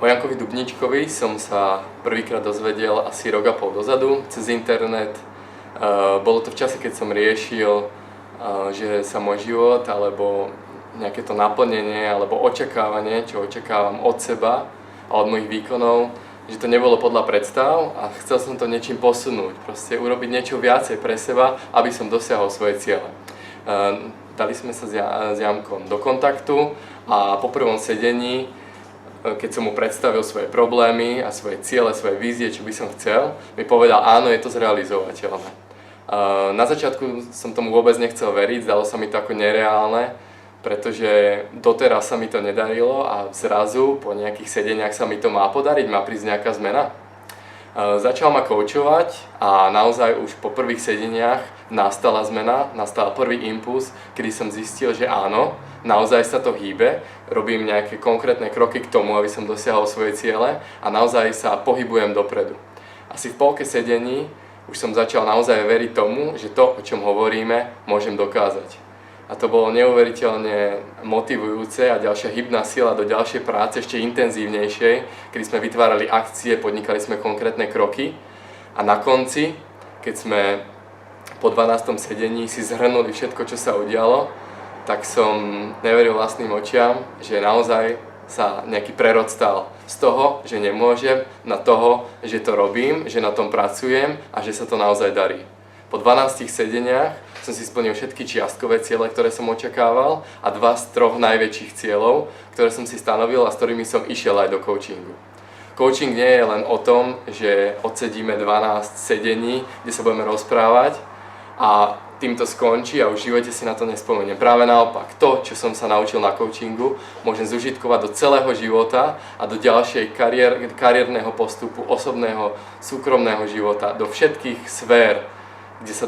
O Jankovi Dubničkovi som sa prvýkrát dozvedel asi rok a pol dozadu cez internet. Bolo to v čase, keď som riešil, že sa môj život alebo nejaké to naplnenie alebo očakávanie, čo očakávam od seba a od mojich výkonov, že to nebolo podľa predstav a chcel som to niečím posunúť, proste urobiť niečo viacej pre seba, aby som dosiahol svoje ciele. Dali sme sa s Jankom do kontaktu a po prvom sedení, keď som mu predstavil svoje problémy a svoje ciele, svoje vízie, čo by som chcel, mi povedal, áno, je to zrealizovateľné. Na začiatku som tomu vôbec nechcel veriť, zdalo sa mi to ako nereálne, pretože doteraz sa mi to nedarilo a zrazu po nejakých sedeniach sa mi to má podariť, má prísť nejaká zmena. Začal ma koučovať a naozaj už po prvých sedeniach nastala zmena, nastal prvý impuls, kedy som zistil, že áno, naozaj sa to hýbe, robím nejaké konkrétne kroky k tomu, aby som dosiahol svoje ciele a naozaj sa pohybujem dopredu. Asi v polke sedení už som začal naozaj veriť tomu, že to, o čom hovoríme, môžem dokázať. A to bolo neuveriteľne motivujúce a ďalšia hybná sila do ďalšej práce, ešte intenzívnejšej, kedy sme vytvárali akcie, podnikali sme konkrétne kroky a na konci, keď sme po 12. sedení si zhrnuli všetko, čo sa udialo, tak som neveril vlastným očiam, že naozaj sa nejaký prerod stal z toho, že nemôžem, na toho, že to robím, že na tom pracujem a že sa to naozaj darí. Po 12 sedeniach som si splnil všetky čiastkové ciele, ktoré som očakával a 2 z 3 najväčších cieľov, ktoré som si stanovil a s ktorými som išiel aj do coachingu. Coaching nie je len o tom, že odsedíme 12 sedení, kde sa budeme rozprávať a týmto skončí a už v živote si na to nespomeniem. Práve naopak, to, čo som sa naučil na coachingu, môžem zužitkovať do celého života a do ďalšej kariérneho postupu, osobného, súkromného života, do všetkých sfér, kde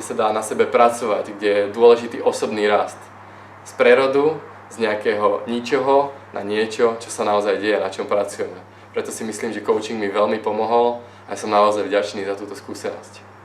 sa dá na sebe pracovať, kde je dôležitý osobný rast. Z prerodu, z nejakého ničoho na niečo, čo sa naozaj deje, na čom pracujeme. Preto si myslím, že coaching mi veľmi pomohol a som naozaj vďačný za túto skúsenosť.